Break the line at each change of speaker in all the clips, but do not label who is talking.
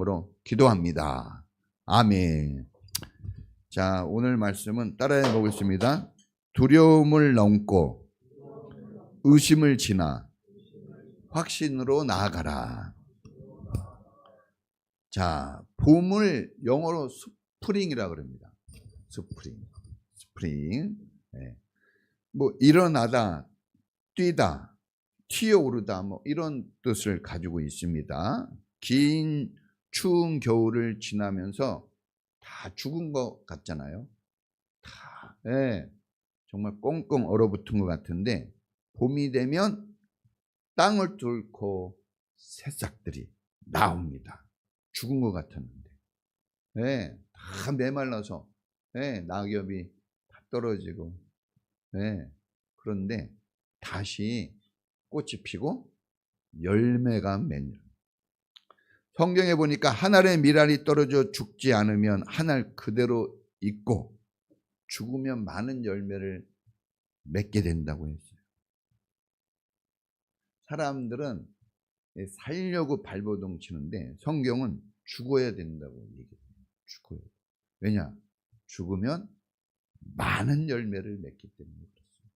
이름으로 기도합니다. 아멘. 자, 오늘 말씀은 따라해 보겠습니다. 두려움을 넘고 의심을 지나 확신으로 나아가라. 자, 봄을 영어로 스프링이라고 그럽니다. 스프링. 네. 뭐 일어나다, 뛰다, 튀어오르다 뭐 이런 뜻을 가지고 있습니다. 긴 추운 겨울을 지나면서 다 죽은 것 같잖아요. 다, 네. 정말 꽁꽁 얼어붙은 것 같은데 봄이 되면 땅을 뚫고 새싹들이 나옵니다. 죽은 것 같았는데, 네, 다 메말라서, 네, 낙엽이 다 떨어지고, 네, 그런데 다시 꽃이 피고 열매가 맺는. 성경에 보니까 한 알의 밀알이 떨어져 죽지 않으면 한 알 그대로 있고 죽으면 많은 열매를 맺게 된다고 했어요. 사람들은 살려고 발버둥 치는데 성경은 죽어야 된다고 얘기해요. 죽어야 돼. 왜냐? 죽으면 많은 열매를 맺기 때문에 그렇습니다.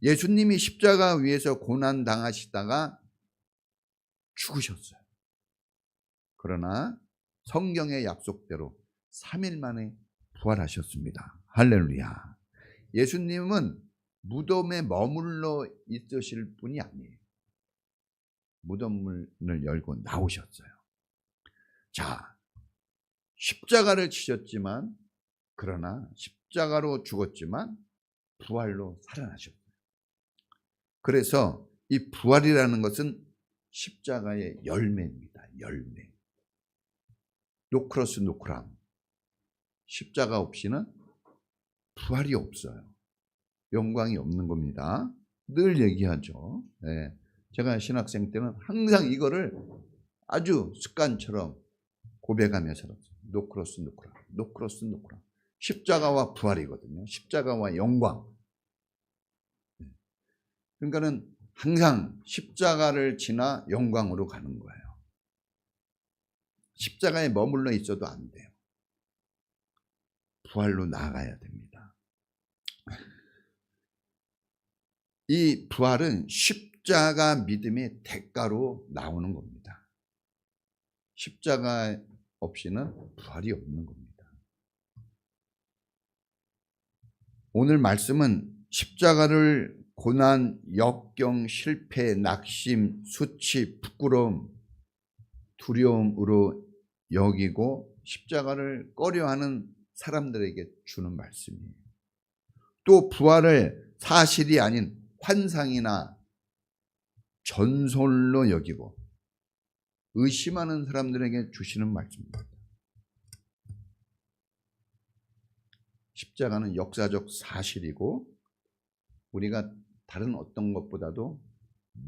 예수님이 십자가 위에서 고난 당하시다가 죽으셨어요. 그러나 성경의 약속대로 3일 만에 부활하셨습니다. 할렐루야. 예수님은 무덤에 머물러 있으실 분이 아니에요. 무덤문을 열고 나오셨어요. 자, 십자가를 치셨지만, 그러나 십자가로 죽었지만 부활로 살아나셨어요. 그래서 이 부활이라는 것은 십자가의 열매입니다. 열매. 노크로스 노크람. 십자가 없이는 부활이 없어요. 영광이 없는 겁니다. 늘 얘기하죠. 네. 제가 신학생 때는 항상 이거를 아주 습관처럼 고백하며 살았어요. 노크로스 노크람. 노크로스 노크람. 십자가와 부활이거든요. 십자가와 영광. 그러니까는 항상 십자가를 지나 영광으로 가는 거예요. 십자가에 머물러 있어도 안 돼요. 부활로 나아가야 됩니다. 이 부활은 십자가 믿음의 대가로 나오는 겁니다. 십자가 없이는 부활이 없는 겁니다. 오늘 말씀은 십자가를 고난, 역경, 실패, 낙심, 수치, 부끄러움, 두려움으로 여기고 십자가를 꺼려하는 사람들에게 주는 말씀이에요. 또 부활을 사실이 아닌 환상이나 전설로 여기고 의심하는 사람들에게 주시는 말씀입니다. 십자가는 역사적 사실이고 우리가 다른 어떤 것보다도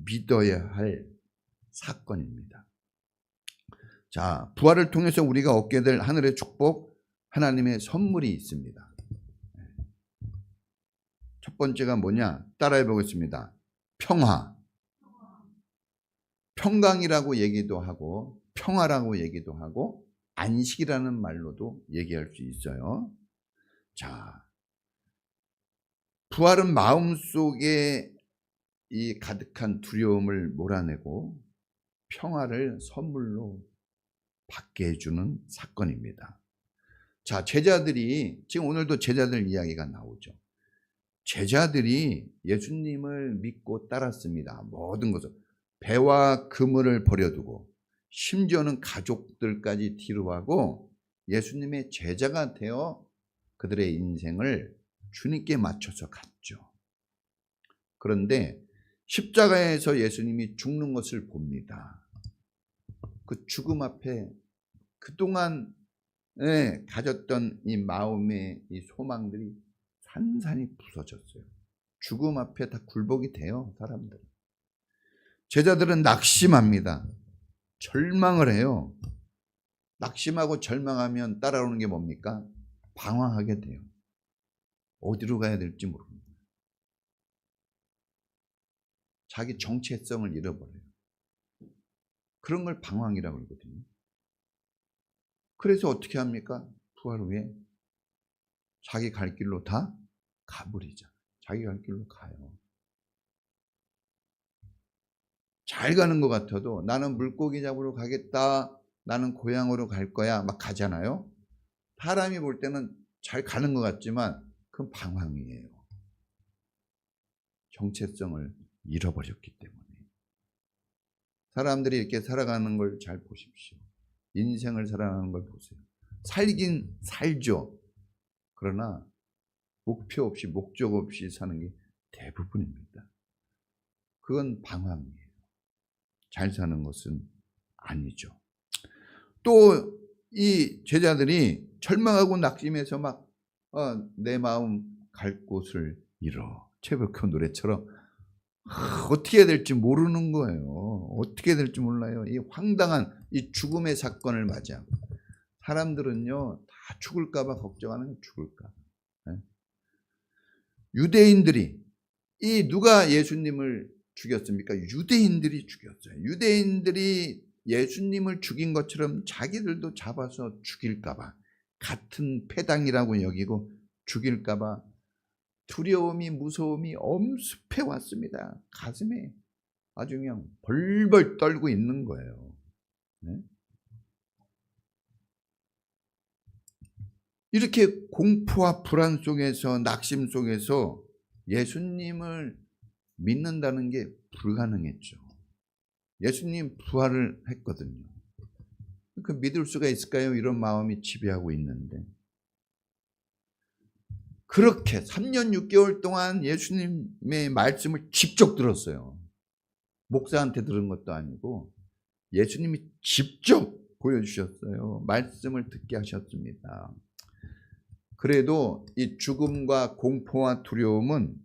믿어야 할 사건입니다. 자, 부활을 통해서 우리가 얻게 될 하늘의 축복, 하나님의 선물이 있습니다. 첫 번째가 뭐냐? 따라해 보겠습니다. 평화. 평강이라고 얘기도 하고 평화라고 얘기도 하고 안식이라는 말로도 얘기할 수 있어요. 자, 부활은 마음속에 이 가득한 두려움을 몰아내고 평화를 선물로 받게 해주는 사건입니다. 자, 제자들이 지금 오늘도 제자들 이야기가 나오죠. 제자들이 예수님을 믿고 따랐습니다. 모든 것을 배와 그물을 버려두고 심지어는 가족들까지 뒤로하고 예수님의 제자가 되어 그들의 인생을 주님께 맞춰서 갔죠. 그런데 십자가에서 예수님이 죽는 것을 봅니다. 그 죽음 앞에 그동안 가졌던 이 마음의 이 소망들이 산산이 부서졌어요. 죽음 앞에 다 굴복이 돼요, 사람들. 제자들은 낙심합니다. 절망을 해요. 낙심하고 절망하면 따라오는 게 뭡니까? 방황하게 돼요. 어디로 가야 될지 모릅니다. 자기 정체성을 잃어버려요. 그런 걸 방황이라고 그러거든요. 그래서 어떻게 합니까? 부활 후에 자기 갈 길로 다 가버리잖아요. 자기 갈 길로 가요. 잘 가는 것 같아도 나는 물고기 잡으러 가겠다. 나는 고향으로 갈 거야. 막 가잖아요. 사람이 볼 때는 잘 가는 것 같지만 그건 방황이에요. 정체성을 잃어버렸기 때문에. 사람들이 이렇게 살아가는 걸 잘 보십시오. 인생을 살아가는 걸 보세요. 살긴 살죠. 그러나 목표 없이 목적 없이 사는 게 대부분입니다. 그건 방황이에요. 잘 사는 것은 아니죠. 또 이 제자들이 절망하고 낙심해서 막 내 마음 갈 곳을 잃어. 최백호 노래처럼 어떻게 해야 될지 모르는 거예요. 어떻게 해야 될지 몰라요. 이 황당한 이 죽음의 사건을 맞이하고 사람들은요 다 죽을까 봐 걱정하는 게 죽을까 봐. 유대인들이 이 누가 예수님을 죽였습니까? 유대인들이 죽였어요. 유대인들이 예수님을 죽인 것처럼 자기들도 잡아서 죽일까 봐 같은 패당이라고 여기고 죽일까 봐 두려움이 무서움이 엄습해 왔습니다. 가슴에 아주 그냥 벌벌 떨고 있는 거예요. 네? 이렇게 공포와 불안 속에서 낙심 속에서 예수님을 믿는다는 게 불가능했죠. 예수님 부활을 했거든요. 그 믿을 수가 있을까요? 이런 마음이 지배하고 있는데 그렇게 3년 6개월 동안 예수님의 말씀을 직접 들었어요. 목사한테 들은 것도 아니고 예수님이 직접 보여주셨어요. 말씀을 듣게 하셨습니다. 그래도 이 죽음과 공포와 두려움은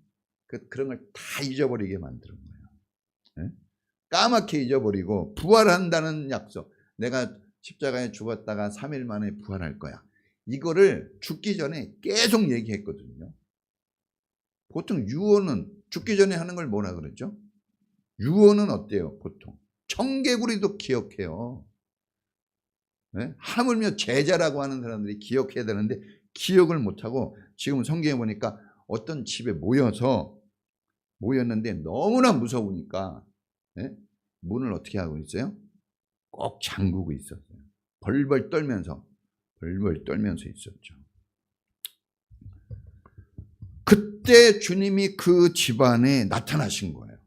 그런 걸 다 잊어버리게 만드는 거예요. 네? 까맣게 잊어버리고 부활한다는 약속. 내가 십자가에 죽었다가 3일 만에 부활할 거야. 이거를 죽기 전에 계속 얘기했거든요. 보통 유언은 죽기 전에 하는 걸 뭐라 그러죠? 유언은 어때요? 보통 청개구리도 기억해요. 네? 하물며 제자라고 하는 사람들이 기억해야 되는데 기억을 못하고 지금 성경에 보니까 어떤 집에 모였는데 너무나 무서우니까 네? 문을 어떻게 하고 있어요? 꼭 잠그고 있었어요. 벌벌 떨면서 있었죠. 그때 주님이 그 집안에 나타나신 거예요.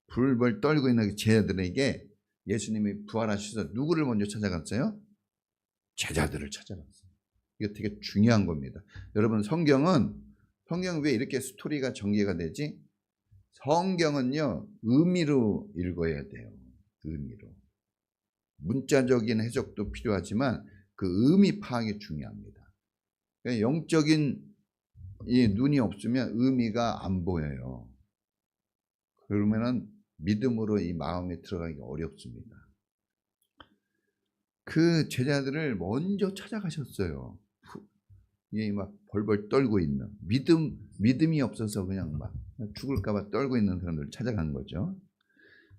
벌벌 떨고 있는 제자들에게 예수님이 부활하셔서 누구를 먼저 찾아갔어요? 제자들을 찾아갔어요. 이거 되게 중요한 겁니다. 여러분 성경 왜 이렇게 스토리가 전개가 되지? 성경은요 의미로 읽어야 돼요. 의미로. 문자적인 해석도 필요하지만 그 의미 파악이 중요합니다. 영적인 이 눈이 없으면 의미가 안 보여요. 그러면은 믿음으로 이 마음에 들어가기 어렵습니다. 그 제자들을 먼저 찾아가셨어요. 이 막 벌벌 떨고 있는 믿음이 없어서 그냥 막 죽을까봐 떨고 있는 사람들을 찾아간 거죠.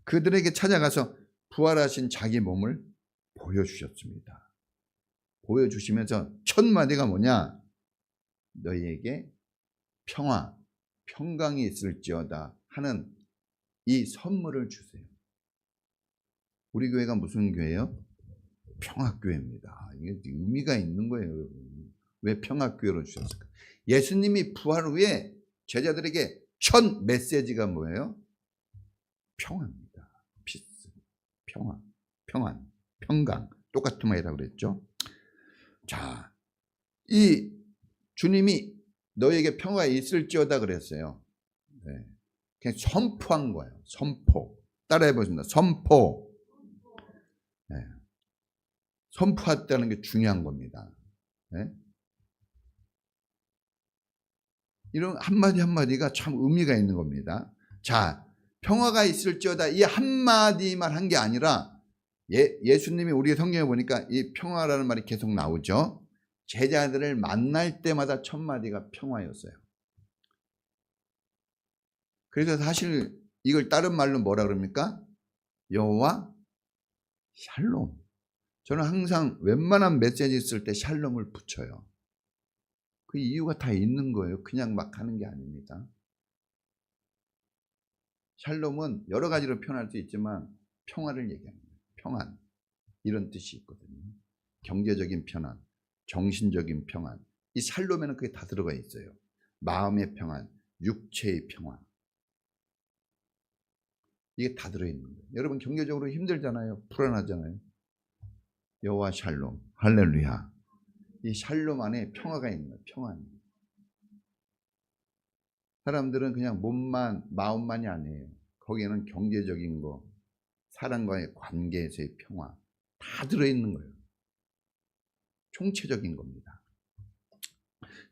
그들에게 찾아가서 부활하신 자기 몸을 보여주셨습니다. 보여주시면서 첫 마디가 뭐냐? 너희에게 평강이 있을지어다 하는 이 선물을 주세요. 우리 교회가 무슨 교회예요? 평화교회입니다. 이게 의미가 있는 거예요. 왜 평화교회로 주셨을까? 예수님이 부활 후에 제자들에게 첫 메시지가 뭐예요? 평화입니다. 피스, 평안, 평강. 똑같은 말이라고 그랬죠. 자, 이 주님이 너에게 평화가 있을지어다 그랬어요. 네. 그냥 선포한 거예요. 선포. 따라해 보십니다. 선포. 네. 선포했다는 게 중요한 겁니다. 네. 이런 한마디 한마디가 참 의미가 있는 겁니다. 자, 평화가 있을지어다 이 한마디만 한 게 아니라 예수님이 우리 성경에 보니까 이 평화라는 말이 계속 나오죠. 제자들을 만날 때마다 첫 마디가 평화였어요. 그래서 사실 이걸 다른 말로 뭐라 그럽니까? 여호와 샬롬. 저는 항상 웬만한 메시지 쓸 때 샬롬을 붙여요. 그 이유가 다 있는 거예요. 그냥 막 하는 게 아닙니다. 샬롬은 여러 가지로 표현할 수 있지만 평화를 얘기합니다. 평안. 이런 뜻이 있거든요. 경제적인 평안, 정신적인 평안. 이 샬롬에는 그게 다 들어가 있어요. 마음의 평안, 육체의 평안. 이게 다 들어있는 거예요. 여러분 경제적으로 힘들잖아요. 불안하잖아요. 여호와 샬롬, 할렐루야. 이 샬롬 안에 평화가 있는 거예요. 평안. 사람들은 그냥 몸만, 마음만이 아니에요. 거기에는 경제적인 거, 사람과의 관계에서의 평화 다 들어있는 거예요. 총체적인 겁니다.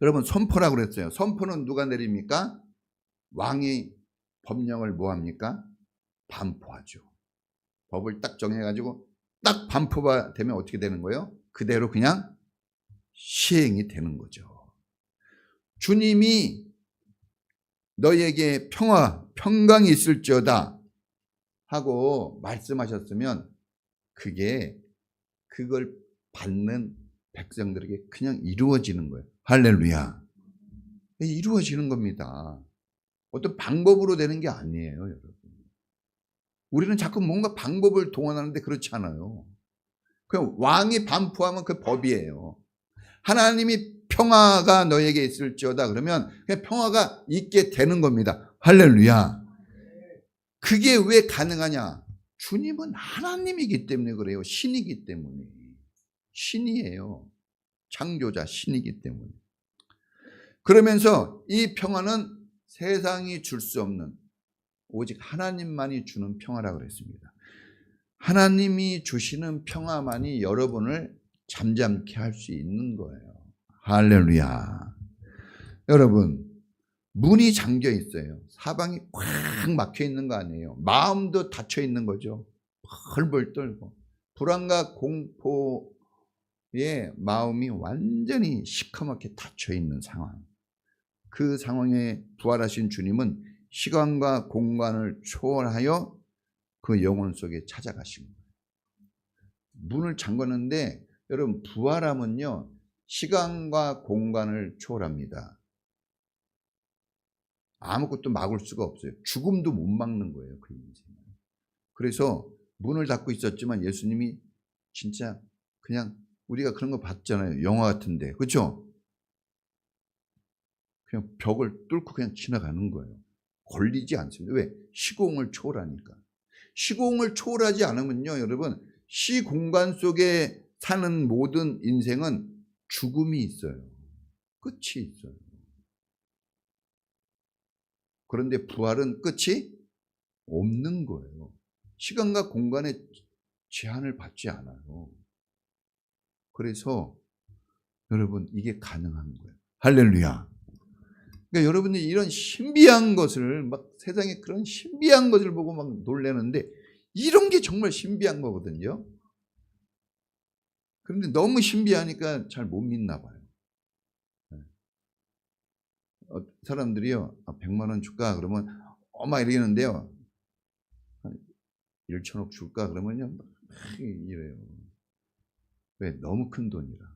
여러분 선포라고 그랬어요. 선포는 누가 내립니까? 왕이 법령을 뭐합니까? 반포하죠. 법을 딱 정해가지고 딱 반포가 되면 어떻게 되는 거예요? 그대로 그냥 시행이 되는 거죠. 주님이 너희에게 평화, 평강이 있을지어다 하고 말씀하셨으면 그걸 받는 백성들에게 그냥 이루어지는 거예요. 할렐루야. 이루어지는 겁니다. 어떤 방법으로 되는 게 아니에요, 여러분. 우리는 자꾸 뭔가 방법을 동원하는데 그렇지 않아요. 그냥 왕이 반포하면 그 법이에요. 하나님이 평화가 너에게 있을지어다 그러면 그냥 평화가 있게 되는 겁니다. 할렐루야. 그게 왜 가능하냐? 주님은 하나님이기 때문에 그래요. 신이기 때문에. 신이에요. 창조자 신이기 때문에. 그러면서 이 평화는 세상이 줄 수 없는 오직 하나님만이 주는 평화라고 그랬습니다. 하나님이 주시는 평화만이 여러분을 잠잠케 할 수 있는 거예요. 할렐루야. 여러분 문이 잠겨 있어요. 사방이 꽉 막혀 있는 거 아니에요. 마음도 닫혀 있는 거죠. 벌벌 떨고 불안과 공포에 마음이 완전히 시커멓게 닫혀 있는 상황. 그 상황에 부활하신 주님은 시간과 공간을 초월하여 그 영혼 속에 찾아가신 거예요. 문을 잠궜는데 여러분 부활하면요 시간과 공간을 초월합니다. 아무것도 막을 수가 없어요. 죽음도 못 막는 거예요. 그 인생. 그래서 문을 닫고 있었지만 예수님이 진짜 그냥 우리가 그런 거 봤잖아요. 영화 같은데. 그렇죠? 그냥 벽을 뚫고 그냥 지나가는 거예요. 걸리지 않습니다. 왜? 시공을 초월하니까. 시공을 초월하지 않으면요. 여러분 시공간 속에 사는 모든 인생은 죽음이 있어요. 끝이 있어요. 그런데 부활은 끝이 없는 거예요. 시간과 공간에 제한을 받지 않아요. 그래서 여러분 이게 가능한 거예요. 할렐루야. 그러니까 여러분들이 이런 신비한 것을 막 세상에 그런 신비한 것을 보고 막 놀라는데 이런 게 정말 신비한 거거든요. 그런데 너무 신비하니까 잘 못 믿나 봐요. 사람들이요 100만 원 줄까 그러면 막 이러는데요 1천억 줄까 그러면요 막 이래요. 왜? 너무 큰 돈이라.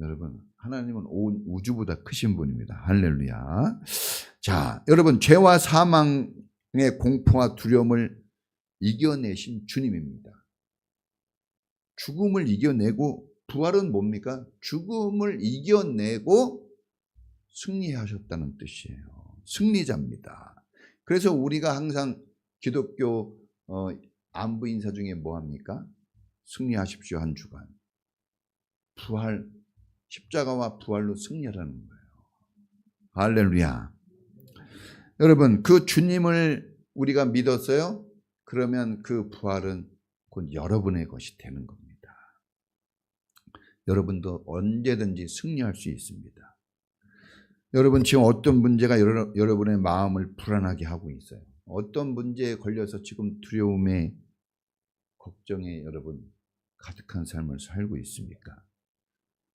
여러분 하나님은 온 우주보다 크신 분입니다. 할렐루야. 자, 여러분 죄와 사망의 공포와 두려움을 이겨내신 주님입니다. 죽음을 이겨내고 부활은 뭡니까? 죽음을 이겨내고 승리하셨다는 뜻이에요. 승리자입니다. 그래서 우리가 항상 기독교 안부 인사 중에 뭐 합니까? 승리하십시오 한 주간. 부활, 십자가와 부활로 승리하라는 거예요. 할렐루야. 여러분 그 주님을 우리가 믿었어요? 그러면 그 부활은 곧 여러분의 것이 되는 겁니다. 여러분도 언제든지 승리할 수 있습니다. 여러분 지금 어떤 문제가 여러분의 마음을 불안하게 하고 있어요? 어떤 문제에 걸려서 지금 두려움에 걱정에 여러분 가득한 삶을 살고 있습니까?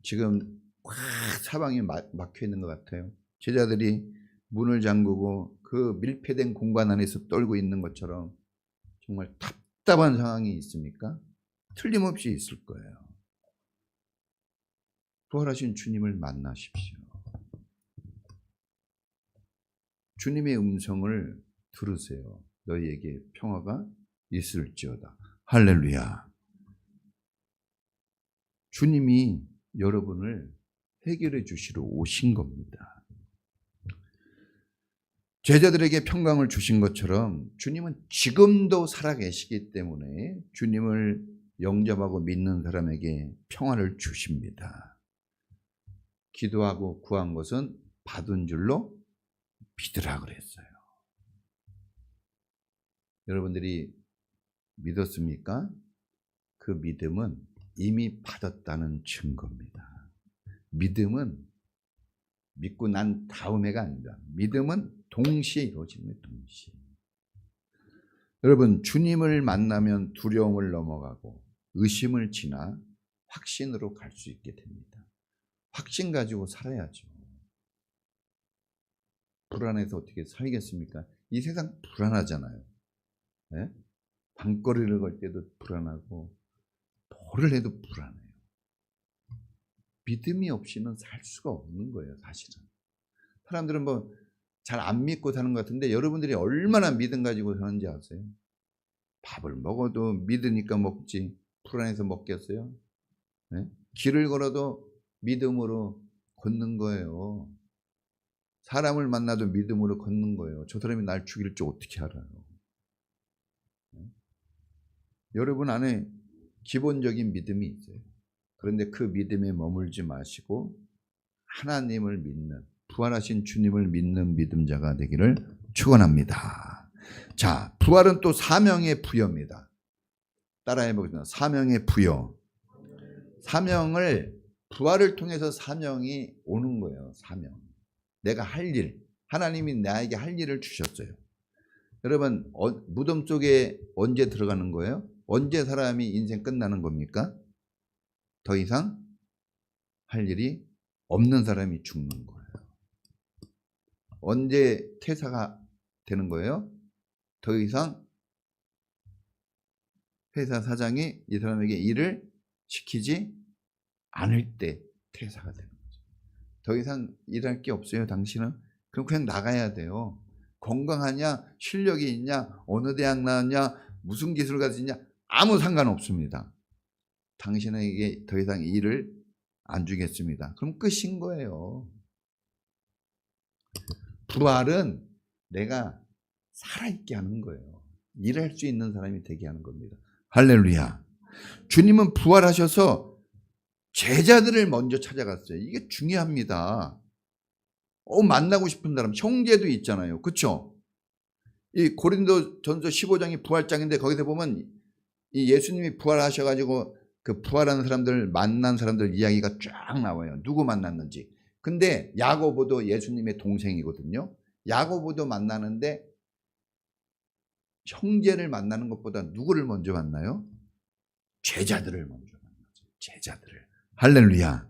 지금 확 사방이 막혀 있는 것 같아요. 제자들이 문을 잠그고 그 밀폐된 공간 안에서 떨고 있는 것처럼 정말 답답한 상황이 있습니까? 틀림없이 있을 거예요. 부활하신 주님을 만나십시오. 주님의 음성을 들으세요. 너희에게 평화가 있을지어다. 할렐루야. 주님이 여러분을 해결해 주시러 오신 겁니다. 제자들에게 평강을 주신 것처럼 주님은 지금도 살아계시기 때문에 주님을 영접하고 믿는 사람에게 평화를 주십니다. 기도하고 구한 것은 받은 줄로 믿으라 그랬어요. 여러분들이 믿었습니까? 그 믿음은 이미 받았다는 증거입니다. 믿음은 믿고 난 다음에가 아닙니다. 믿음은 동시에 이루어지는 거예요. 동시에. 여러분, 주님을 만나면 두려움을 넘어가고 의심을 지나 확신으로 갈 수 있게 됩니다. 확신 가지고 살아야죠. 불안해서 어떻게 살겠습니까? 이 세상 불안하잖아요. 네? 밤거리를 걸 때도 불안하고 뭐를 해도 불안해요. 믿음이 없이는 살 수가 없는 거예요, 사실은. 사람들은 뭐 잘 안 믿고 사는 것 같은데 여러분들이 얼마나 믿음 가지고 사는지 아세요? 밥을 먹어도 믿으니까 먹지 불안해서 먹겠어요? 네? 길을 걸어도 믿음으로 걷는 거예요. 사람을 만나도 믿음으로 걷는 거예요. 저 사람이 날 죽일 줄 어떻게 알아요? 네? 여러분 안에 기본적인 믿음이 있어요. 그런데 그 믿음에 머물지 마시고 하나님을 믿는, 부활하신 주님을 믿는 믿음자가 되기를 축원합니다. 자, 부활은 또 사명의 부여입니다. 따라해 보겠습니다. 사명의 부여. 사명을, 부활을 통해서 사명이 오는 거예요. 사명. 내가 할 일, 하나님이 나에게 할 일을 주셨어요. 여러분, 무덤 속에 언제 들어가는 거예요? 언제 사람이 인생 끝나는 겁니까? 더 이상 할 일이 없는 사람이 죽는 거예요. 언제 퇴사가 되는 거예요? 더 이상 회사 사장이 이 사람에게 일을 시키지 않을 때 퇴사가 되는 거죠. 더 이상 일할 게 없어요, 당신은? 그럼 그냥 나가야 돼요. 건강하냐, 실력이 있냐, 어느 대학 나왔냐, 무슨 기술 가지냐, 아무 상관없습니다. 당신에게 더 이상 일을 안 주겠습니다. 그럼 끝인 거예요. 부활은 내가 살아있게 하는 거예요. 일할 수 있는 사람이 되게 하는 겁니다. 할렐루야. 주님은 부활하셔서 제자들을 먼저 찾아갔어요. 이게 중요합니다. 만나고 싶은 사람, 형제도 있잖아요. 그렇죠? 이 고린도전서 15장이 부활장인데 거기서 보면 이 예수님이 부활하셔가지고 그 부활하는 사람들, 만난 사람들 이야기가 쫙 나와요. 누구 만났는지. 근데 야고보도 예수님의 동생이거든요. 야고보도 만나는데 형제를 만나는 것보다 누구를 먼저 만나요? 제자들을 먼저 만나죠. 제자들을. 할렐루야.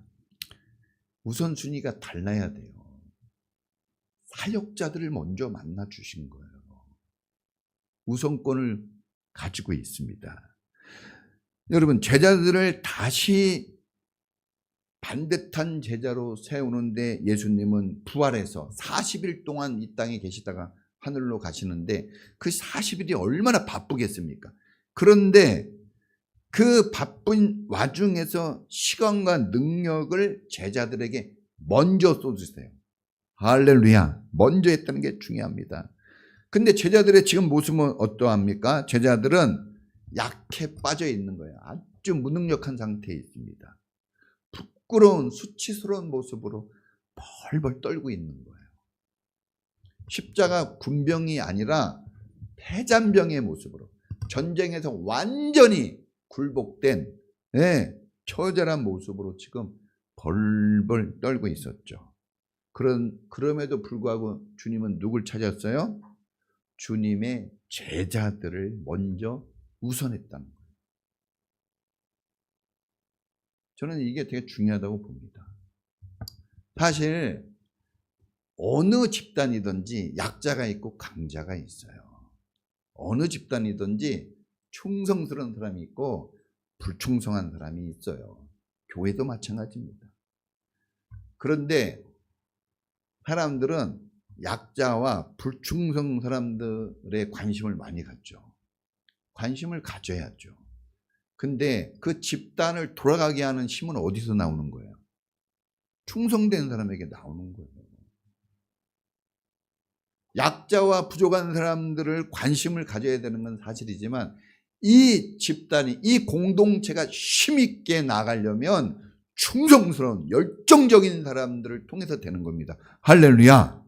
우선순위가 달라야 돼요. 사역자들을 먼저 만나 주신 거예요. 우선권을 가지고 있습니다. 여러분, 제자들을 다시 반듯한 제자로 세우는데 예수님은 부활해서 40일 동안 이 땅에 계시다가 하늘로 가시는데 그 40일이 얼마나 바쁘겠습니까? 그런데 그 바쁜 와중에서 시간과 능력을 제자들에게 먼저 쏟으세요. 할렐루야. 먼저 했다는 게 중요합니다. 근데 제자들의 지금 모습은 어떠합니까? 제자들은 약해 빠져 있는 거예요. 아주 무능력한 상태에 있습니다. 부끄러운 수치스러운 모습으로 벌벌 떨고 있는 거예요. 십자가 군병이 아니라 패잔병의 모습으로 전쟁에서 완전히 굴복된 처절한 모습으로 지금 벌벌 떨고 있었죠. 그럼에도 불구하고 주님은 누굴 찾았어요? 주님의 제자들을 먼저 우선했다는 거예요. 저는 이게 되게 중요하다고 봅니다. 사실 어느 집단이든지 약자가 있고 강자가 있어요. 어느 집단이든지 충성스러운 사람이 있고 불충성한 사람이 있어요. 교회도 마찬가지입니다. 그런데 사람들은 약자와 불충성 사람들의 관심을 많이 갖죠. 관심을 가져야죠. 근데 그 집단을 돌아가게 하는 힘은 어디서 나오는 거예요? 충성된 사람에게 나오는 거예요. 약자와 부족한 사람들을 관심을 가져야 되는 건 사실이지만 이 집단이, 이 공동체가 힘있게 나가려면 충성스러운 열정적인 사람들을 통해서 되는 겁니다. 할렐루야.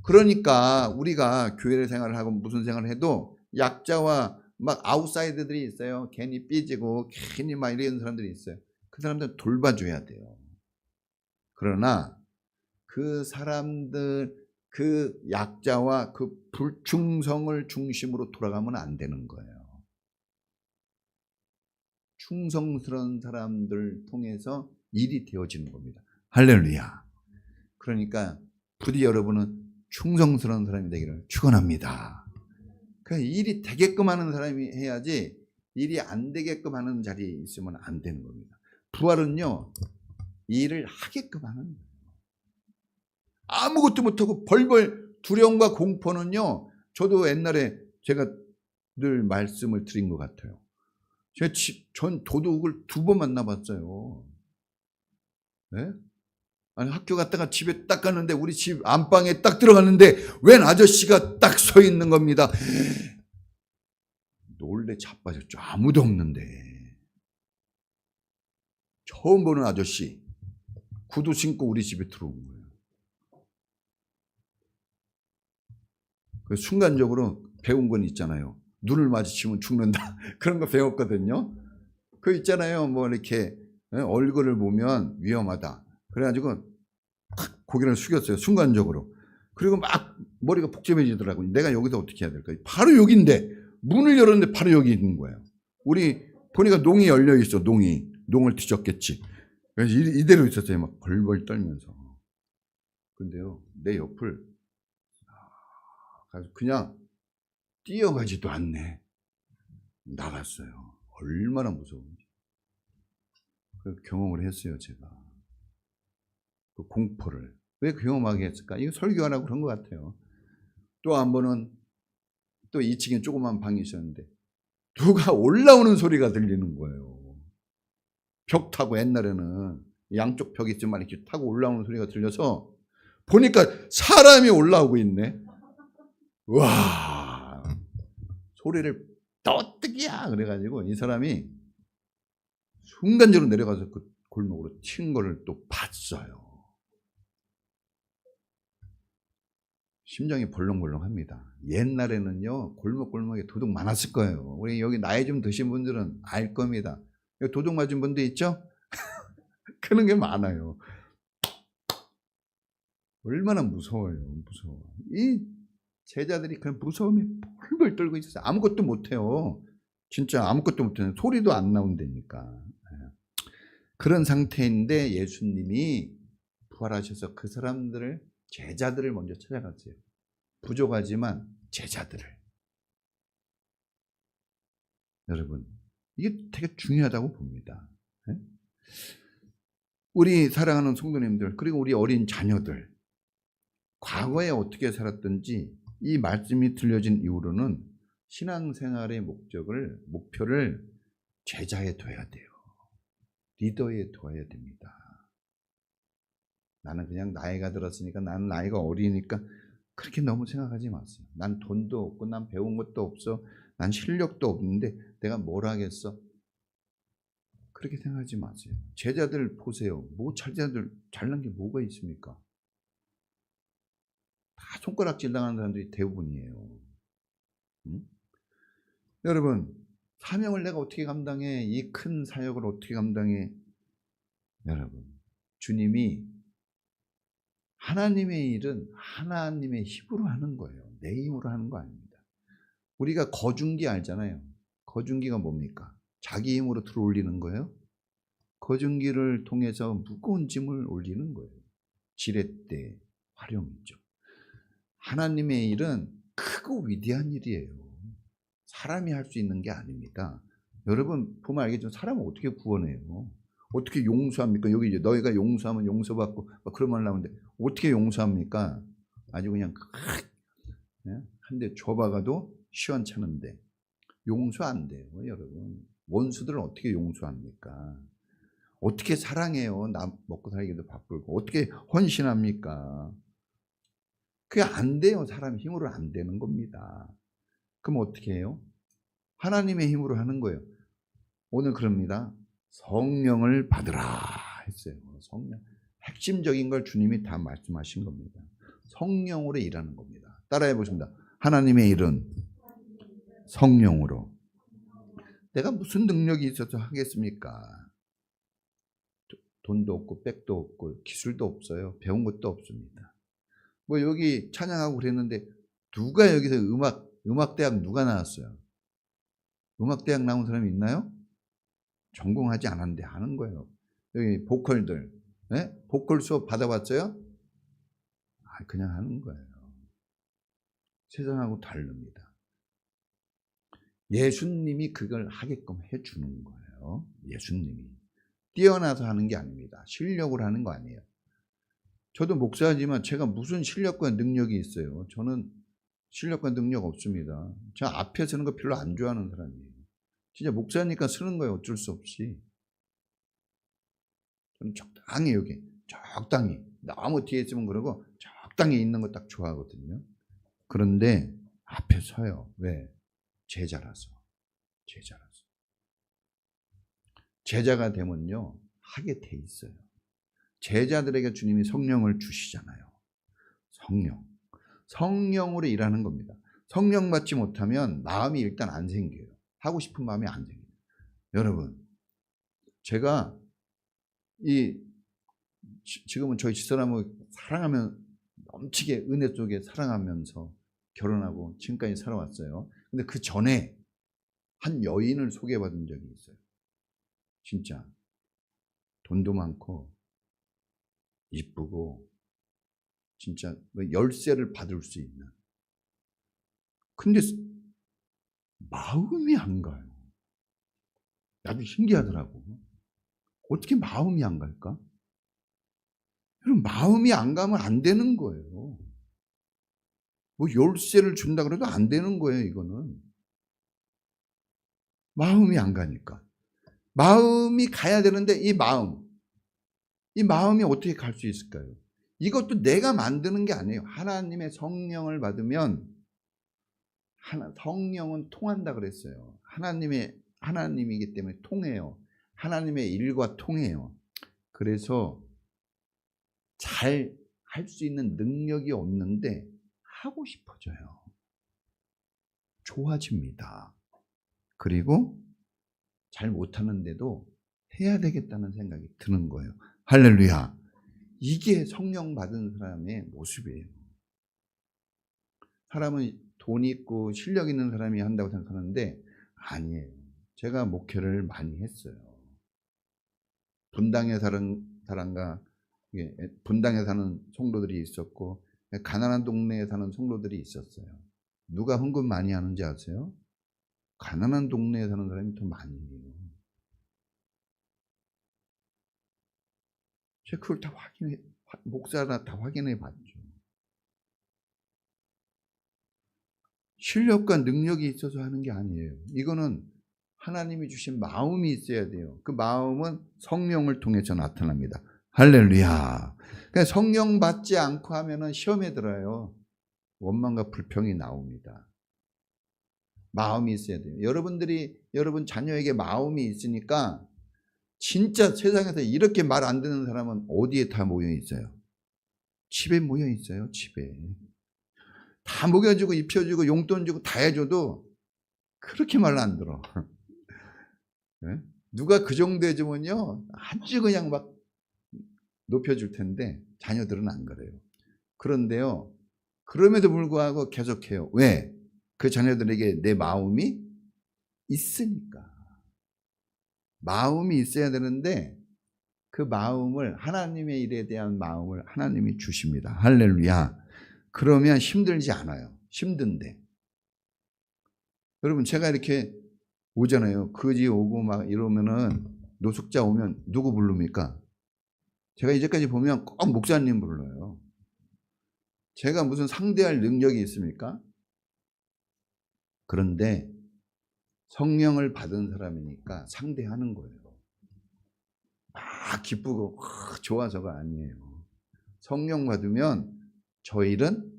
그러니까 우리가 교회 생활을 하고 무슨 생활을 해도 약자와 막 아웃사이더들이 있어요. 괜히 삐지고 괜히 막 이런 사람들이 있어요. 그 사람들 돌봐줘야 돼요. 그러나 그 사람들, 그 약자와 그 불충성을 중심으로 돌아가면 안 되는 거예요. 충성스러운 사람들 통해서 일이 되어지는 겁니다. 할렐루야. 그러니까 부디 여러분은 충성스러운 사람이 되기를 축원합니다. 그 일이 되게끔 하는 사람이 해야지 일이 안 되게끔 하는 자리에 있으면 안 되는 겁니다. 부활은요, 일을 하게끔 하는 거예요. 아무것도 못하고 벌벌 두려움과 공포는요, 저도 옛날에 제가 늘 말씀을 드린 것 같아요. 전 도둑을 2번 만나봤어요. 네? 아니, 학교 갔다가 집에 딱 갔는데 우리 집 안방에 딱 들어갔는데 웬 아저씨가 딱 서 있는 겁니다. 놀래 자빠졌죠. 아무도 없는데. 처음 보는 아저씨, 구두 신고 우리 집에 들어온 거예요. 그 순간적으로 배운 건 있잖아요. 눈을 마주치면 죽는다. 그런 거 배웠거든요. 그 있잖아요. 뭐 이렇게 얼굴을 보면 위험하다. 그래가지고 탁 고개를 숙였어요. 순간적으로. 그리고 막 머리가 복잡해지더라고요. 내가 여기서 어떻게 해야 될까? 바로 여기인데 문을 열었는데 바로 여기 있는 거예요. 우리 보니까 농이 열려 있어. 농을 뒤졌겠지. 그래서 이대로 있었어요. 막 벌벌 떨면서. 근데요, 내 옆을 그냥 뛰어가지도 않네. 나갔어요. 얼마나 무서운지. 그 경험을 했어요, 제가. 그 공포를. 왜 경험하게 했을까? 이거 설교하라고 그런 것 같아요. 또 한 번은 또 2층에 조그만 방이 있었는데 누가 올라오는 소리가 들리는 거예요. 벽 타고 옛날에는 양쪽 벽이 있지만 이렇게 타고 올라오는 소리가 들려서 보니까 사람이 올라오고 있네. 와, 소리를 떠뜨기야 그래가지고 이 사람이 순간적으로 내려가서 그 골목으로 튄 거를 또 봤어요. 심장이 벌렁벌렁합니다. 옛날에는요, 골목골목에 도둑 많았을 거예요. 우리 여기 나이 좀 드신 분들은 알 겁니다. 도둑 맞은 분도 있죠? 그런 게 많아요. 얼마나 무서워요. 무서워. 이 제자들이 그냥 무서움에 벌벌 떨고 있어요. 아무것도 못해요. 진짜 아무것도 못해요. 소리도 안 나온다니까. 그런 상태인데 예수님이 부활하셔서 그 사람들을, 제자들을 먼저 찾아갔어요. 부족하지만 제자들을. 여러분, 이게 되게 중요하다고 봅니다. 우리 사랑하는 성도님들, 그리고 우리 어린 자녀들, 과거에 어떻게 살았든지 이 말씀이 들려진 이후로는 신앙생활의 목표를 제자에 둬야 돼요. 리더에 둬야 됩니다. 나는 그냥 나이가 들었으니까, 나는 나이가 어리니까 그렇게 너무 생각하지 마세요. 난 돈도 없고, 난 배운 것도 없어, 난 실력도 없는데 내가 뭘 하겠어? 그렇게 생각하지 마세요. 제자들 보세요. 제자들 잘난 게 뭐가 있습니까? 다 손가락질 당하는 사람들이 대부분이에요. 응? 여러분, 사명을 내가 어떻게 감당해? 이 큰 사역을 어떻게 감당해? 여러분, 주님이, 하나님의 일은 하나님의 힘으로 하는 거예요. 내 힘으로 하는 거 아닙니다. 우리가 거중기 알잖아요. 거중기가 뭡니까? 자기 힘으로 들어 올리는 거예요. 거중기를 통해서 무거운 짐을 올리는 거예요. 지렛대 활용이죠. 하나님의 일은 크고 위대한 일이에요. 사람이 할 수 있는 게 아닙니다. 여러분 보면 알겠지만 사람은 어떻게 구원해요? 어떻게 용서합니까? 여기 이제 너희가 용서하면 용서받고 그런 말 나오는데 어떻게 용서합니까? 아주 그냥 한 대 줘박아도 시원찮은데 용서 안 돼요, 여러분. 원수들은 어떻게 용서합니까? 어떻게 사랑해요? 나 먹고 살기도 바쁘고 어떻게 헌신합니까? 그게 안 돼요. 사람 힘으로 안 되는 겁니다. 그럼 어떻게 해요? 하나님의 힘으로 하는 거예요. 오늘 그럽니다. 성령을 받으라 했어요. 성령. 핵심적인 걸 주님이 다 말씀하신 겁니다. 성령으로 일하는 겁니다. 따라해 보십니다. 하나님의 일은 성령으로. 내가 무슨 능력이 있어서 하겠습니까? 돈도 없고 백도 없고 기술도 없어요. 배운 것도 없습니다. 뭐 여기 찬양하고 그랬는데 누가 여기서 음악대학 누가 나왔어요? 음악대학 나온 사람이 있나요? 전공하지 않았는데 하는 거예요. 여기 보컬들, 네? 보컬 수업 받아봤어요? 그냥 하는 거예요. 세상하고 다릅니다. 예수님이 그걸 하게끔 해주는 거예요. 예수님이. 뛰어나서 하는 게 아닙니다. 실력으로 하는 거 아니에요. 저도 목사지만 제가 무슨 실력과 능력이 있어요. 저는 실력과 능력 없습니다. 저 앞에 서는 거 별로 안 좋아하는 사람이에요. 진짜 목사니까 쓰는 거예요. 어쩔 수 없이. 저는 적당히 여기 적당히 너무 뒤에 있으면 그러고 적당히 있는 거 딱 좋아하거든요. 그런데 앞에 서요. 왜? 제자라서. 제자가 되면요 하게 돼 있어요. 제자들에게 주님이 성령을 주시잖아요. 성령으로 일하는 겁니다. 성령 받지 못하면 마음이 일단 안 생겨요. 하고 싶은 마음이 안 생겨요. 여러분, 제가 지금은 저희 집사람을 사랑하면 넘치게 은혜 속에 사랑하면서 결혼하고 지금까지 살아왔어요. 근데 그 전에 한 여인을 소개받은 적이 있어요. 진짜 돈도 많고 이쁘고 진짜 열쇠를 받을 수 있는. 근데 마음이 안 가요. 나도 신기하더라고. 어떻게 마음이 안 갈까? 여러분, 마음이 안 가면 안 되는 거예요. 뭐 열쇠를 준다 그래도 안 되는 거예요, 이거는. 마음이 안 가니까. 마음이 가야 되는데 이 마음이 어떻게 갈 수 있을까요? 이것도 내가 만드는 게 아니에요. 하나님의 성령을 받으면 성령은 통한다 그랬어요. 하나님이기 때문에 통해요. 하나님의 일과 통해요. 그래서 잘 할 수 있는 능력이 없는데 하고 싶어져요. 좋아집니다. 그리고 잘 못하는데도 해야 되겠다는 생각이 드는 거예요. 할렐루야. 이게 성령 받은 사람의 모습이에요. 사람은 돈 있고 실력 있는 사람이 한다고 생각하는데 아니에요. 제가 목회를 많이 했어요. 분당에 사는 사람과 분당에 사는 성도들이 있었고 가난한 동네에 사는 성도들이 있었어요. 누가 헌금 많이 하는지 아세요? 가난한 동네에 사는 사람이 더 많이 해요. 제가 그걸 다 목사라 다 확인해 봤죠. 실력과 능력이 있어서 하는 게 아니에요. 이거는 하나님이 주신 마음이 있어야 돼요. 그 마음은 성령을 통해서 나타납니다. 할렐루야. 그러니까 성령 받지 않고 하면은 시험에 들어요. 원망과 불평이 나옵니다. 마음이 있어야 돼요. 여러분 자녀에게 마음이 있으니까 진짜 세상에서 이렇게 말 안 듣는 사람은 어디에 다 모여 있어요? 집에 모여 있어요. 집에. 다 먹여주고 입혀주고 용돈 주고 다 해줘도 그렇게 말 안 들어. 네? 누가 그 정도 해주면요 아주 그냥 막 높여줄 텐데 자녀들은 안 그래요. 그런데요 그럼에도 불구하고 계속해요. 왜? 그 자녀들에게 내 마음이 있으니까. 마음이 있어야 되는데 그 마음을 하나님의 일에 대한 마음을 하나님이 주십니다. 할렐루야. 그러면 힘들지 않아요. 힘든데. 여러분 제가 이렇게 오잖아요. 거지 오고 막 이러면은 노숙자 오면 누구 부릅니까? 제가 이제까지 보면 꼭 목사님 불러요. 제가 무슨 상대할 능력이 있습니까? 그런데 성령을 받은 사람이니까 상대하는 거예요. 막 기쁘고 좋아서가 아니에요. 성령 받으면 저 일은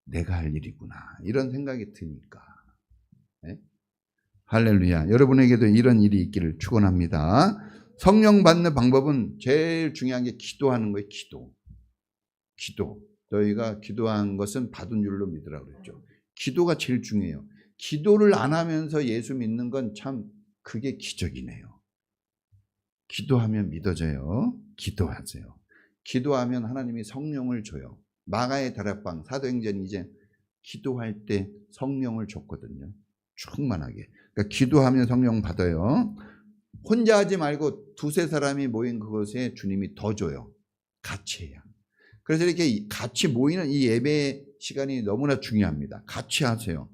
내가 할 일이구나 이런 생각이 드니까. 네? 할렐루야. 여러분에게도 이런 일이 있기를 축원합니다. 성령 받는 방법은 제일 중요한 게 기도하는 거예요. 기도. 너희가 기도한 것은 받은 줄로 믿으라고 그랬죠. 기도가 제일 중요해요. 기도를 안 하면서 예수 믿는 건 참 그게 기적이네요. 기도하면 믿어져요. 기도하세요. 기도하면 하나님이 성령을 줘요. 마가의 다락방 사도행전 이제 기도할 때 성령을 줬거든요. 충만하게. 그러니까 기도하면 성령 받아요. 혼자 하지 말고 두세 사람이 모인 그곳에 주님이 더 줘요. 같이 해야. 그래서 이렇게 같이 모이는 이 예배 시간이 너무나 중요합니다. 같이 하세요.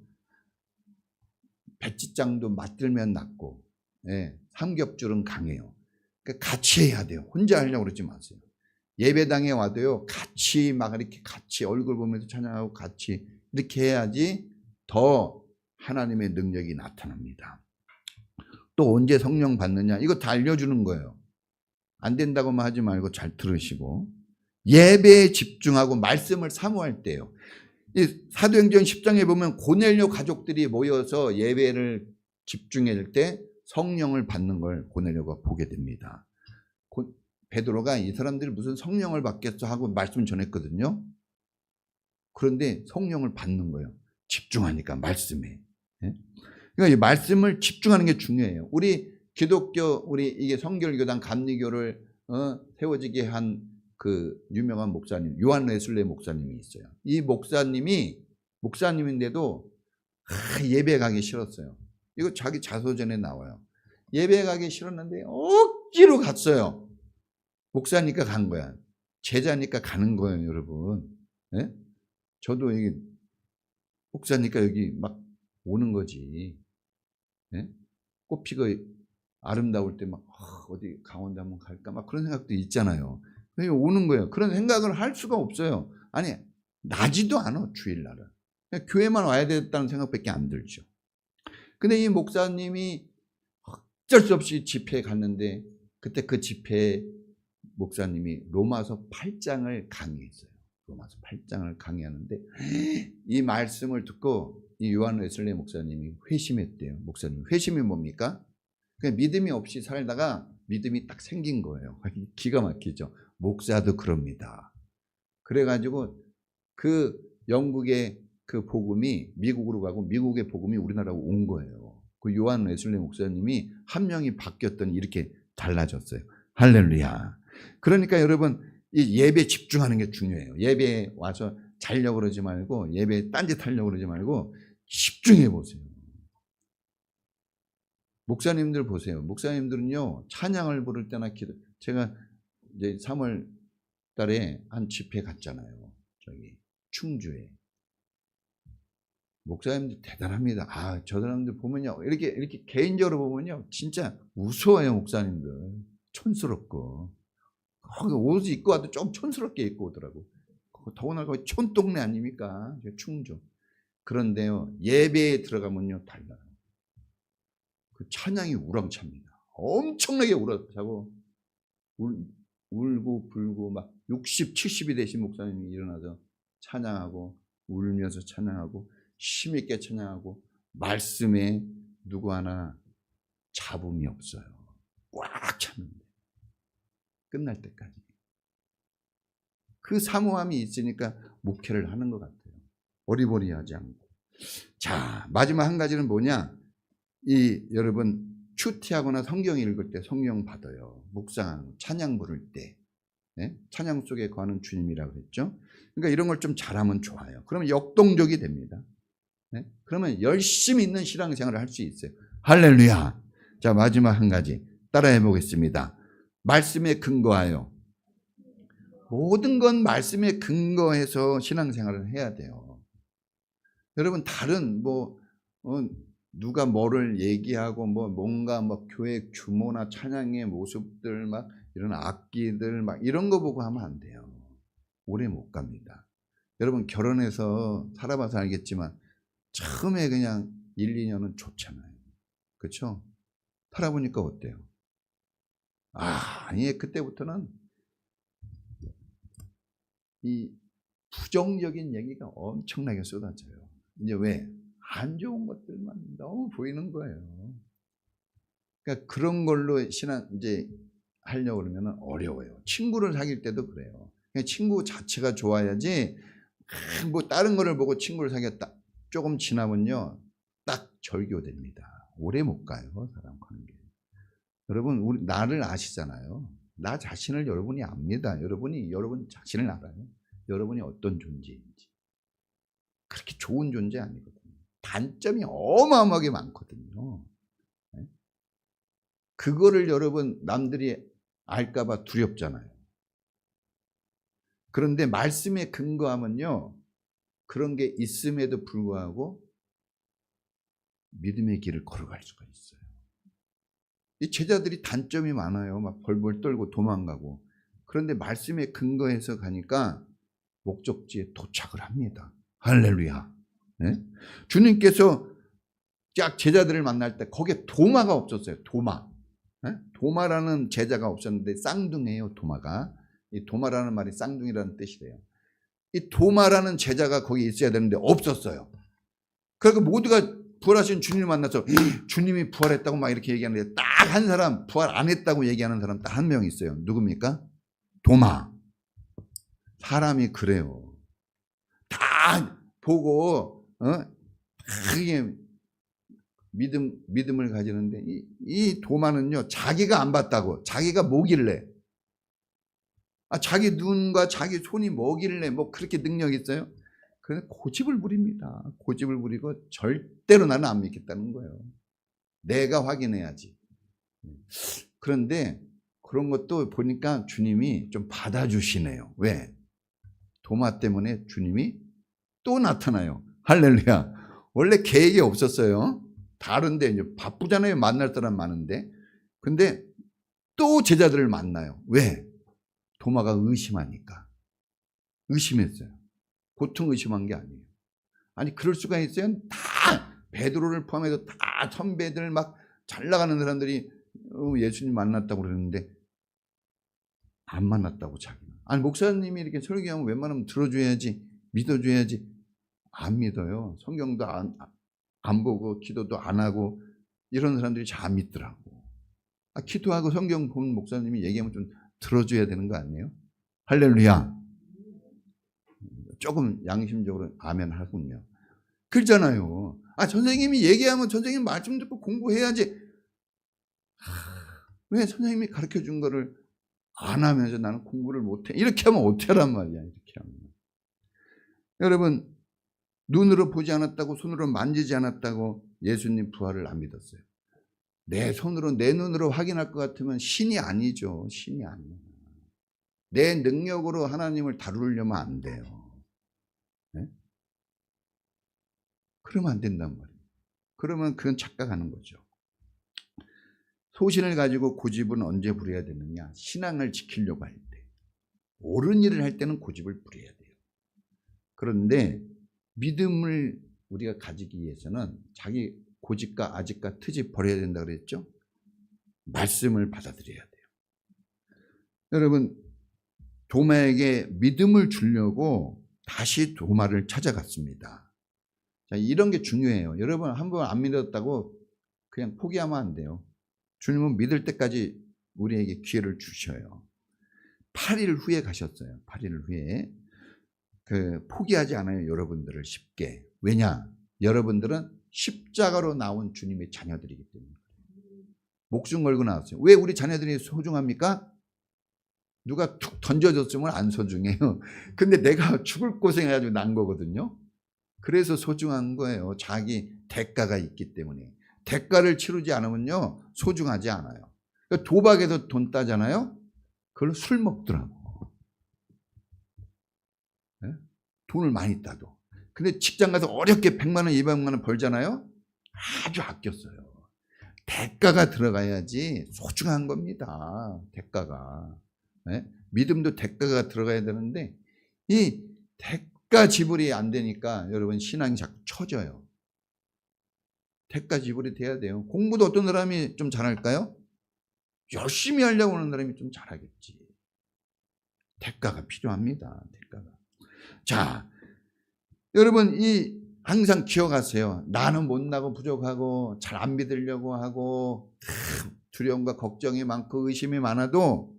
배지장도 맞들면 낫고, 삼겹줄은 강해요. 그러니까 같이 해야 돼요. 혼자 하려고 그러지 마세요. 예배당에 와도요, 같이 막 이렇게 같이 얼굴 보면서 찬양하고 같이 이렇게 해야지 더 하나님의 능력이 나타납니다. 또 언제 성령 받느냐? 이거 다 알려주는 거예요. 안 된다고만 하지 말고 잘 들으시고. 예배에 집중하고 말씀을 사모할 때요. 이 사도행전 10장에 보면 고넬료 가족들이 모여서 예배를 집중할 때 성령을 받는 걸 고넬료가 보게 됩니다. 베드로가 이 사람들이 무슨 성령을 받겠어 하고 말씀 전했거든요. 그런데 성령을 받는 거예요. 집중하니까 말씀에. 그러니까 이 말씀을 집중하는 게 중요해요. 우리 기독교 우리 이게 성결교단 감리교를 세워지게 한 그 유명한 목사님 요한 웨슬레 목사님이 있어요. 이 목사님인데도 예배 가기 싫었어요. 이거 자기 자서전에 나와요. 예배 가기 싫었는데 억지로 갔어요. 목사니까 간 거야. 제자니까 가는 거예요, 여러분. 네? 저도 여기 목사니까 여기 막 오는 거지. 네? 꽃피고 아름다울 때 막 어디 강원도 한번 갈까 막 그런 생각도 있잖아요. 오는 거예요. 그런 생각을 할 수가 없어요. 아니 나지도 않아 주일날은. 그냥 교회만 와야 되겠다는 생각밖에 안 들죠. 근데 이 목사님이 어쩔 수 없이 집회에 갔는데 그때 그 집회에 목사님이 로마서 8장을 강의했어요. 로마서 8장을 강의하는데 이 말씀을 듣고 이 요한 웨슬레 목사님이 회심했대요. 목사님 회심이 뭡니까? 그냥 믿음이 없이 살다가 믿음이 딱 생긴 거예요. 기가 막히죠. 목사도 그럽니다. 그래가지고 그 영국의 그 복음이 미국으로 가고 미국의 복음이 우리나라로 온 거예요. 그 요한 웨슬레 목사님이 한 명이 바뀌었더니 이렇게 달라졌어요. 할렐루야. 그러니까 여러분 이 예배에 집중하는 게 중요해요. 예배에 와서 자려고 그러지 말고 예배에 딴짓 하려고 그러지 말고 집중해 보세요. 목사님들 보세요. 목사님들은요 찬양을 부를 때나 제가 이제 3월 달에 한 집회 갔잖아요. 저기 충주에. 목사님들 대단합니다. 저 사람들 보면요 이렇게 개인적으로 보면요 진짜 우스워요. 목사님들 촌스럽고 옷 입고 와도 좀 촌스럽게 입고 오더라고. 더구나 거기 촌동네 아닙니까? 충주. 그런데요 예배에 들어가면요 달라요. 그 찬양이 우렁찹니다. 엄청나게 우렁차고 울고 불고 막 60, 70이 되신 목사님이 일어나서 찬양하고 울면서 찬양하고 힘있게 찬양하고 말씀에 누구 하나 잡음이 없어요. 꽉 찼는데 끝날 때까지. 그 사모함이 있으니까 목회를 하는 것 같아요. 어리버리하지 않고. 자, 마지막 한 가지는 뭐냐? 여러분 큐티하거나 성경 읽을 때 성령 받아요. 묵상, 찬양 부를 때. 네? 찬양 속에 거하는 주님이라고 그랬죠. 그러니까 이런 걸 좀 잘하면 좋아요. 그러면 역동적이 됩니다. 네? 그러면 열심히 있는 신앙생활을 할 수 있어요. 할렐루야. 자, 마지막 한 가지 따라해 보겠습니다. 말씀에 근거하여. 모든 건 말씀에 근거해서 신앙생활을 해야 돼요. 여러분 다른 누가 뭐를 얘기하고 뭔가 교회 규모나 찬양의 모습들 이런 악기들 이런 거 보고 하면 안 돼요. 오래 못 갑니다. 여러분 결혼해서 살아봐서 알겠지만 처음에 그냥 1, 2년은 좋잖아요. 그렇죠? 살아보니까 어때요? 아니 그때부터는 이 부정적인 얘기가 엄청나게 쏟아져요. 이제 왜? 안 좋은 것들만 너무 보이는 거예요. 그러니까 그런 걸로 신앙 이제 하려고 그러면 어려워요. 친구를 사귈 때도 그래요. 그냥 친구 자체가 좋아야지 다른 거를 보고 친구를 사귀었다. 조금 지나면요. 딱 절교됩니다. 오래 못 가요. 사람 관계. 여러분 우리 나를 아시잖아요. 나 자신을 여러분이 압니다. 여러분 자신을 알아요. 여러분이 어떤 존재인지. 그렇게 좋은 존재 아니거든요. 단점이 어마어마하게 많거든요. 그거를 여러분 남들이 알까봐 두렵잖아요. 그런데 말씀에 근거하면요. 그런 게 있음에도 불구하고 믿음의 길을 걸어갈 수가 있어요. 이 제자들이 단점이 많아요. 벌벌 떨고 도망가고. 그런데 말씀에 근거해서 가니까 목적지에 도착을 합니다. 할렐루야. 네? 주님께서 쫙 제자들을 만날 때 거기에 도마가 없었어요. 도마. 네? 도마라는 제자가 없었는데 쌍둥이에요. 도마가. 이 도마라는 말이 쌍둥이라는 뜻이래요. 이 도마라는 제자가 거기 있어야 되는데 없었어요. 그러니까 모두가 부활하신 주님을 만나서 주님이 부활했다고 이렇게 얘기하는데 딱 한 사람 부활 안 했다고 얘기하는 사람 딱 한 명 있어요. 누굽니까? 도마. 사람이 그래요. 다 보고 크게 믿음을 가지는데 이 도마는요. 자기가 안 봤다고. 자기가 뭐길래. 자기 눈과 자기 손이 뭐길래 그렇게 능력이 있어요? 그래서 고집을 부립니다. 고집을 부리고 절대로 나는 안 믿겠다는 거예요. 내가 확인해야지. 그런데 그런 것도 보니까 주님이 좀 받아주시네요. 왜? 도마 때문에 주님이 또 나타나요. 할렐루야. 원래 계획이 없었어요. 다른데 이제 바쁘잖아요. 만날 사람 많은데. 근데 또 제자들을 만나요. 왜? 도마가 의심하니까. 의심했어요. 보통 의심한 게 아니에요. 아니 그럴 수가 있어요? 다 베드로를 포함해서 다 선배들 잘 나가는 사람들이 예수님 만났다고 그러는데 안 만났다고 자기는. 아니 목사님이 이렇게 설교하면 웬만하면 들어줘야지, 믿어줘야지. 안 믿어요. 성경도 안 보고 기도도 안 하고 이런 사람들이 잘 안 믿더라고. 기도하고 성경 보는 목사님이 얘기하면 좀 들어줘야 되는 거 아니에요? 할렐루야. 조금 양심적으로 아멘 하군요. 그렇잖아요. 선생님이 얘기하면 선생님 말씀 듣고 공부해야지. 왜 선생님이 가르쳐 준 거를 안 하면서 나는 공부를 못해. 이렇게 하면 어떡하란 말이야. 이렇게 하면. 여러분 눈으로 보지 않았다고 손으로 만지지 않았다고 예수님 부활을 안 믿었어요. 내 손으로 내 눈으로 확인할 것 같으면 신이 아니죠. 신이 아니에요. 내 능력으로 하나님을 다루려면 안 돼요. 네? 그러면 안 된단 말이에요. 그러면 그건 착각하는 거죠. 소신을 가지고 고집은 언제 부려야 되느냐? 신앙을 지키려고 할 때. 옳은 일을 할 때는 고집을 부려야 돼요. 그런데 믿음을 우리가 가지기 위해서는 자기 고집과 아집과 트집 버려야 된다 그랬죠? 말씀을 받아들여야 돼요. 여러분 도마에게 믿음을 주려고 다시 도마를 찾아갔습니다. 자, 이런 게 중요해요. 여러분 한번 안 믿었다고 그냥 포기하면 안 돼요. 주님은 믿을 때까지 우리에게 기회를 주셔요. 8일 후에 가셨어요. 8일 후에. 포기하지 않아요. 여러분들을 쉽게. 왜냐? 여러분들은 십자가로 나온 주님의 자녀들이기 때문에. 목숨 걸고 나왔어요. 왜 우리 자녀들이 소중합니까? 누가 툭 던져줬으면 안 소중해요. 근데 내가 죽을 고생해가지고 난 거거든요. 그래서 소중한 거예요. 자기 대가가 있기 때문에. 대가를 치르지 않으면요. 소중하지 않아요. 도박에도 돈 따잖아요. 그걸 술 먹더라고. 네? 돈을 많이 따도. 근데 직장 가서 어렵게 100만 원, 200만 원 벌잖아요. 아주 아꼈어요. 대가가 들어가야지 소중한 겁니다. 대가가. 네? 믿음도 대가가 들어가야 되는데 이 대가 지불이 안 되니까 여러분 신앙이 자꾸 처져요. 대가 지불이 돼야 돼요. 공부도 어떤 사람이 좀 잘할까요? 열심히 하려고 하는 사람이 좀 잘하겠지. 대가가 필요합니다. 대가가. 자, 여러분 항상 기억하세요. 나는 못나고 부족하고 잘 안 믿으려고 하고 두려움과 걱정이 많고 의심이 많아도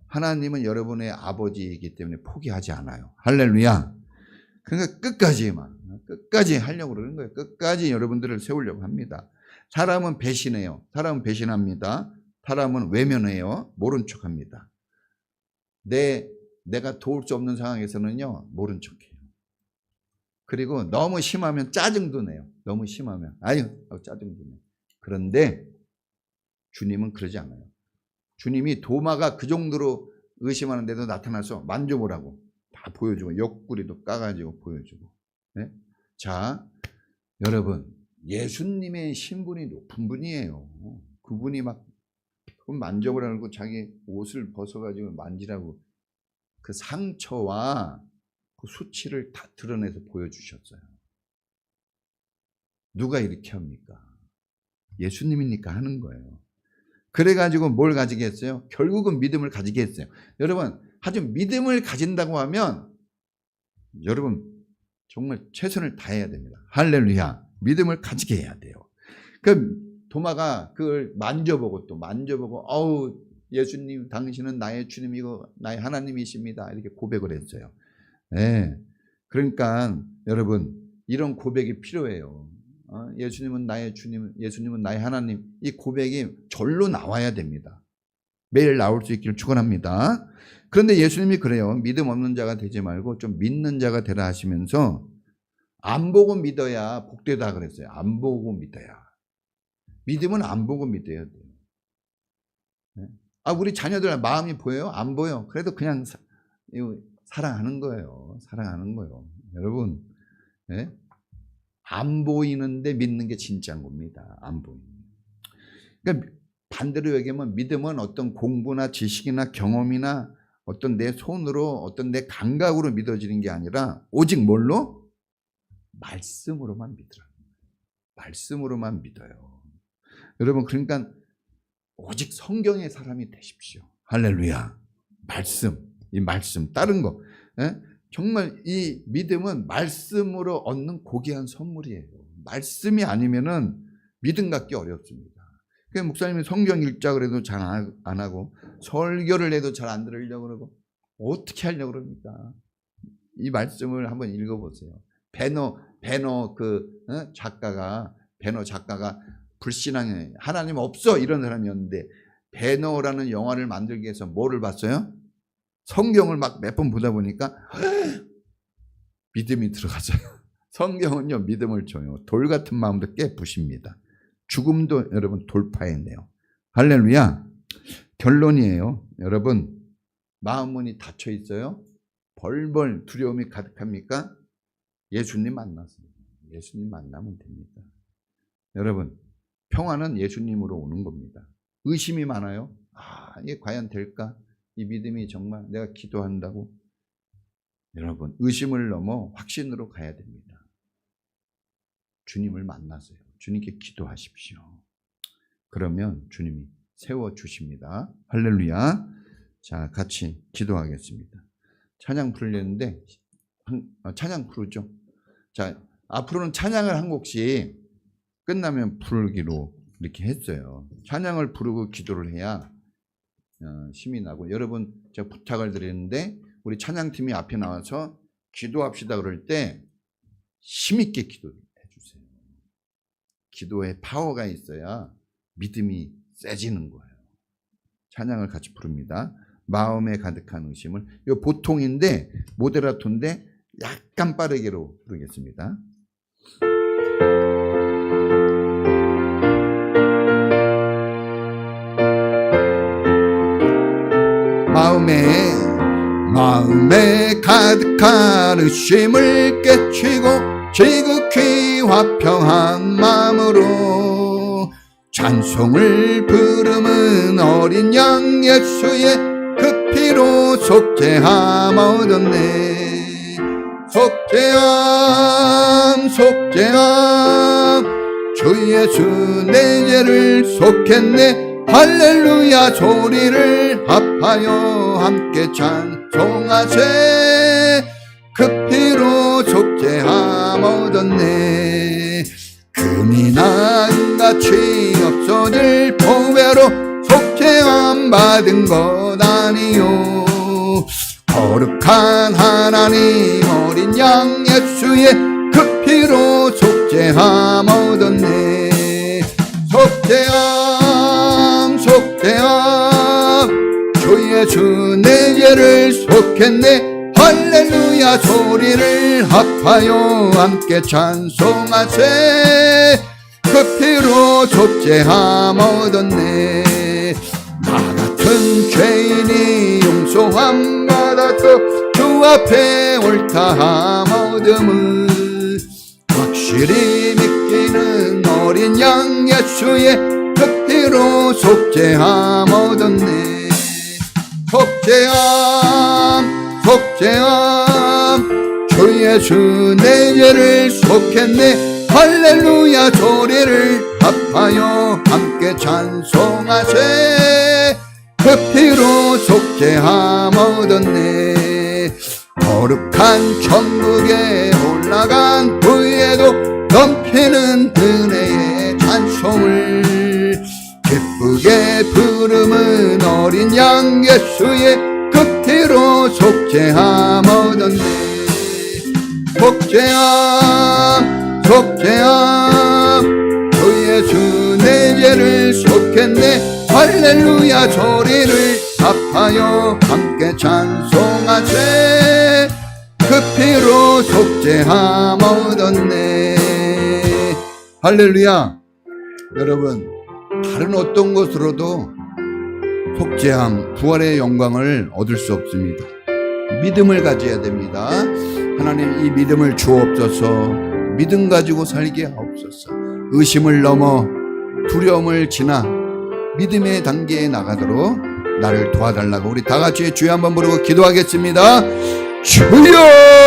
하나님은 여러분의 아버지이기 때문에 포기하지 않아요. 할렐루야. 그러니까 끝까지 하려고 그러는 거예요. 끝까지 여러분들을 세우려고 합니다. 사람은 배신해요. 사람은 배신합니다. 사람은 외면해요. 모른 척합니다. 내가 도울 수 없는 상황에서는요, 모른 척해요. 그리고 너무 심하면 짜증도 내요. 너무 심하면 짜증도 내요. 그런데 주님은 그러지 않아요. 주님이 도마가 그 정도로 의심하는데도 나타나서 만져보라고 다 보여주고 옆구리도 까가지고 보여주고. 네? 자, 여러분 예수님의 신분이 높은 분이에요. 그분이 막 만져보라고 자기 옷을 벗어가지고 만지라고 그 상처와 그 수치를 다 드러내서 보여주셨어요. 누가 이렇게 합니까? 예수님이니까 하는 거예요. 그래가지고 뭘 가지게 했어요? 결국은 믿음을 가지게 했어요. 여러분, 아주 믿음을 가진다고 하면 여러분 정말 최선을 다해야 됩니다. 할렐루야. 믿음을 가지게 해야 돼요. 그 도마가 그걸 만져보고 또 만져보고 예수님 당신은 나의 주님이고 나의 하나님이십니다. 이렇게 고백을 했어요. 네. 그러니까 여러분 이런 고백이 필요해요. 예수님은 나의 주님, 예수님은 나의 하나님. 이 고백이 절로 나와야 됩니다. 매일 나올 수 있기를 축원합니다. 그런데 예수님이 그래요. 믿음 없는 자가 되지 말고 좀 믿는 자가 되라 하시면서 안 보고 믿어야 복되다 그랬어요. 안 보고 믿어야. 믿음은 안 보고 믿어야 돼요. 네? 우리 자녀들 마음이 보여요? 안 보여. 그래도 그냥 사랑하는 거예요. 사랑하는 거예요. 여러분, 네? 안 보이는데 믿는 게 진짜인 겁니다. 안 보이는. 그러니까 반대로 얘기하면 믿음은 어떤 공부나 지식이나 경험이나 어떤 내 손으로 어떤 내 감각으로 믿어지는 게 아니라 오직 뭘로? 말씀으로만 믿으라는 거예요. 말씀으로만 믿어요. 여러분 그러니까 오직 성경의 사람이 되십시오. 할렐루야. 이 말씀 다른 거. 정말 이 믿음은 말씀으로 얻는 고귀한 선물이에요. 말씀이 아니면은 믿음 갖기 어렵습니다. 그러니까 목사님이 성경 읽자 그래도 잘 안 하고 설교를 해도 잘 안 들으려고 그러고 어떻게 하려고 그럽니까? 이 말씀을 한번 읽어보세요. 배너 작가가 불신앙에 하나님 없어 이런 사람이었는데 배너라는 영화를 만들기 위해서 뭐를 봤어요? 성경을 막 몇 번 보다 보니까 믿음이 들어가져요. 성경은요 믿음을 줘요. 돌 같은 마음도 깨부십니다. 죽음도 여러분 돌파해내요. 할렐루야. 결론이에요. 여러분 마음 문이 닫혀 있어요. 벌벌 두려움이 가득합니까? 예수님 만났어요. 예수님 만나면 됩니다. 여러분 평화는 예수님으로 오는 겁니다. 의심이 많아요. 이게 과연 될까? 이 믿음이 정말 내가 기도한다고? 여러분 의심을 넘어 확신으로 가야 됩니다. 주님을 만나세요. 주님께 기도하십시오. 그러면 주님이 세워주십니다. 할렐루야. 자, 같이 기도하겠습니다. 찬양 부르려는데 찬양 부르죠. 자, 앞으로는 찬양을 한 곡씩 끝나면 부르기로 이렇게 했어요. 찬양을 부르고 기도를 해야 힘이 나고. 여러분 제가 부탁을 드리는데 우리 찬양팀이 앞에 나와서 기도합시다 그럴 때 힘있게 기도해 주세요. 기도에 파워가 있어야 믿음이 세지는 거예요. 찬양을 같이 부릅니다. 마음에 가득한 의심을. 이거 보통인데 모데라토인데 약간 빠르게로 부르겠습니다. 마음에 가득한 의심을 깨치고 지극히 화평한 마음으로 찬송을 부르는 어린 양 예수의 그 피로 속죄함 얻었네. 속죄함 속죄함 주 예수 내 죄를 속했네. 할렐루야 소리를 합하여 함께 찬송하세. 그 피로 속죄함 얻었네. 금이나 은같이 없어질 보배로 속죄함 받은 것 아니요. 거룩한 하나님 어린 양 예수의 그 피로 속죄함 얻었네. 속죄함 속죄함 주 예수 내 죄를 속했네. 할렐루야 소리를 합하여 함께 찬송하세. 그 피로 속죄함 얻었네. 나 같은 죄인이 용서함 받았어 주 앞에 옳다함 얻음을 확실히 믿기는 어린 양 예수의 그 피로 속죄함 얻었네. 속죄함 속죄함 주 예수 내 죄를 속했네. 할렐루야 소리를 합하여 함께 찬송하세. 그 피로 속죄함 얻었네. 거룩한 천국에 올라간 후에도 넘치는 은혜의 찬송을 기쁘게 부르는 어린 양 예수의 그 피로 속죄함 얻었네. 속죄함 속죄함 주 예수 내 죄를 속했네. 할렐루야 소리를 합하여 함께 찬송하세. 그 피로 속죄함 얻었네. 할렐루야. 여러분 다른 어떤 것으로도 속죄함, 부활의 영광을 얻을 수 없습니다. 믿음을 가져야 됩니다. 하나님 이 믿음을 주옵소서. 믿음 가지고 살게 하옵소서. 의심을 넘어 두려움을 지나 믿음의 단계에 나가도록 나를 도와달라고 우리 다 같이 주여 한번 부르고 기도하겠습니다. 주여!